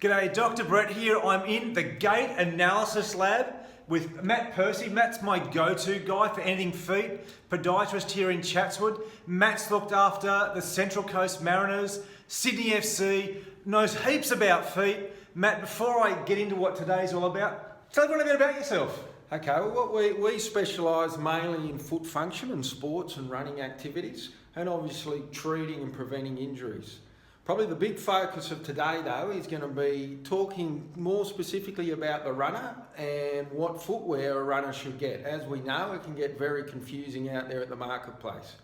G'day, Dr. Brett here. I'm in the gait analysis lab with Matt Percy. Matt's my go-to guy for anything feet, podiatrist here in Chatswood. Matt's looked after the Central Coast Mariners, Sydney FC, knows heaps about feet. Matt, before I get into what today's all about, tell everyone a bit about yourself. Okay, well, what we specialise mainly in foot function and sports and running activities, and obviously treating and preventing injuries. Probably the big focus of today though is going to be talking more specifically about the runner and what footwear a runner should get. As we know, it can get very confusing out there at the marketplace.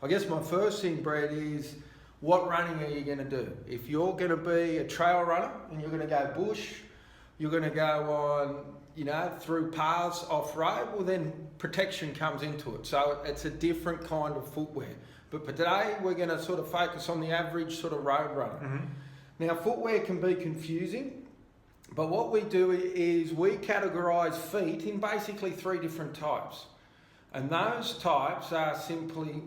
I guess my first thing, Brett, is what running are you going to do? If you're going to be a trail runner and you're going to go bush, you're going to go on, through paths off-road, well then protection comes into it. So it's a different kind of footwear. But for today, we're going to sort of focus on the average sort of road runner. Mm-hmm. Now, footwear can be confusing, but what we do is we categorise feet in basically 3 different types. And those types are simply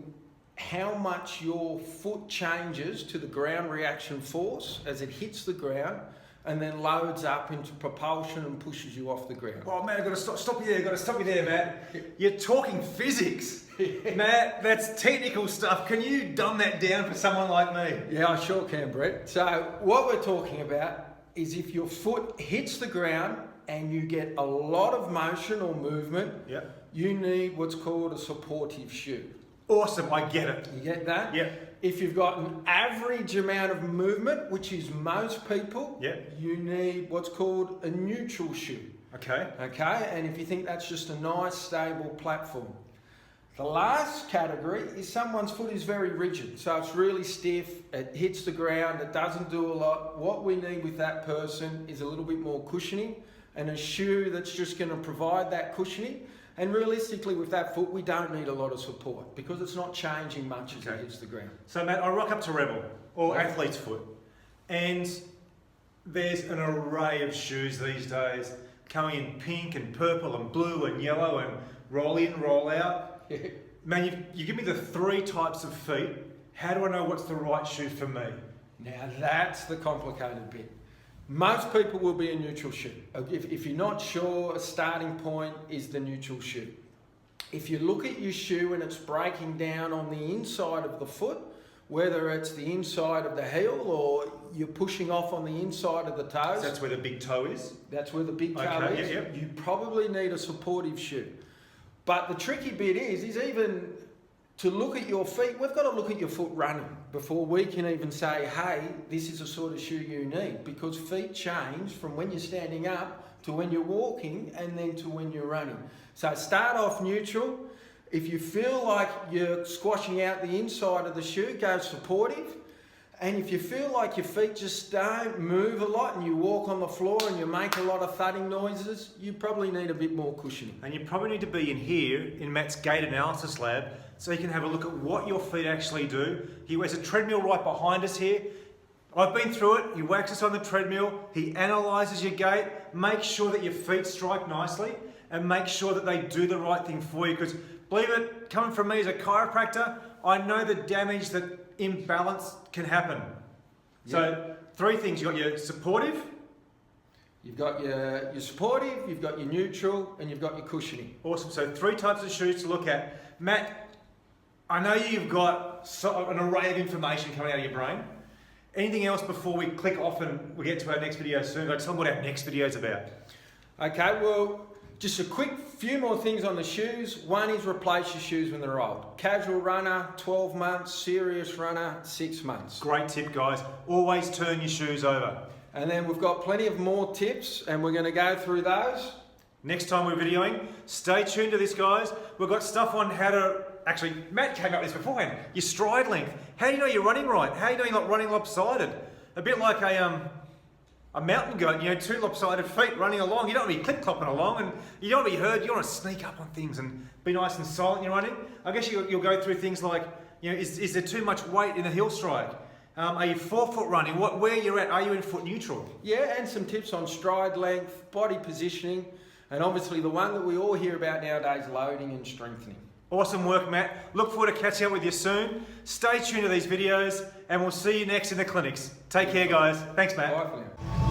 how much your foot changes to the ground reaction force as it hits the ground and then loads up into propulsion and pushes you off the ground. Oh man, I've got to stop you there, Matt. You're talking physics. Matt, that's technical stuff. Can you dumb that down for someone like me? Yeah, I sure can, Brett. So what we're talking about is if your foot hits the ground and you get a lot of motion or movement, you need what's called a supportive shoe. Awesome, I get it. You get that? Yeah. If you've got an average amount of movement, which is most people, you need what's called a neutral shoe. Okay. Okay, and if you think that's just a nice, stable platform. The last category is someone's foot is very rigid, so it's really stiff, it hits the ground, it doesn't do a lot. What we need with that person is a little bit more cushioning and a shoe that's just going to provide that cushioning. And realistically with that foot, we don't need a lot of support because it's not changing much as it hits the ground. So Matt, I rock up to Rebel, or Athlete's Foot, and there's an array of shoes these days coming in pink and purple and blue and yellow and roll in, roll out. Man, you give me the 3 types of feet. How do I know what's the right shoe for me? Now that's the complicated bit. Most people will be a neutral shoe. If you're not sure, a starting point is the neutral shoe. If you look at your shoe and it's breaking down on the inside of the foot, whether it's the inside of the heel or you're pushing off on the inside of the toes. So that's where the big toe is? That's where the big toe is. Yep. You probably need a supportive shoe. But the tricky bit is even to look at your feet, we've got to look at your foot running before we can even say, hey, this is the sort of shoe you need, because feet change from when you're standing up to when you're walking and then to when you're running. So start off neutral. If you feel like you're squashing out the inside of the shoe, go supportive. And if you feel like your feet just don't move a lot and you walk on the floor and you make a lot of thudding noises, you probably need a bit more cushioning. And you probably need to be in here in Matt's gait analysis lab so you can have a look at what your feet actually do. He wears a treadmill right behind us here. I've been through it. He whacks us on the treadmill. He analyses your gait, makes sure that your feet strike nicely and make sure that they do the right thing for you. Because believe it, coming from me as a chiropractor, I know the damage that imbalance can happen. So 3 things. You've got your supportive, you've got your supportive, you've got your neutral, and you've got your cushioning. Awesome. So 3 types of shoes to look at. Matt, I know you've got an array of information coming out of your brain. Anything else before we click off and we get to our next video soon? Like, tell me what our next video is about. Okay, well, just a quick few more things on the shoes. One is replace your shoes when they're old. Casual runner, 12 months. Serious runner, 6 months. Great tip, guys. Always turn your shoes over. And then we've got plenty of more tips and we're going to go through those. Next time we're videoing, stay tuned to this, guys. We've got stuff on how to... Actually, Matt came up with this beforehand. Your stride length. How do you know you're running right? How do you know you're not running lopsided? A bit like a mountain goat, 2 lopsided feet running along. You don't want to be clip-clopping along and you don't want to be heard. You want to sneak up on things and be nice and silent when you're running. I guess you'll go through things like, is there too much weight in the heel stride? Are you forefoot running? Where you're at? Are you in foot neutral? Yeah, and some tips on stride length, body positioning, and obviously the one that we all hear about nowadays, loading and strengthening. Awesome work, Matt. Look forward to catching up with you soon. Stay tuned to these videos and we'll see you next in the clinics. Take care, guys. Thanks, Matt. Bye for now.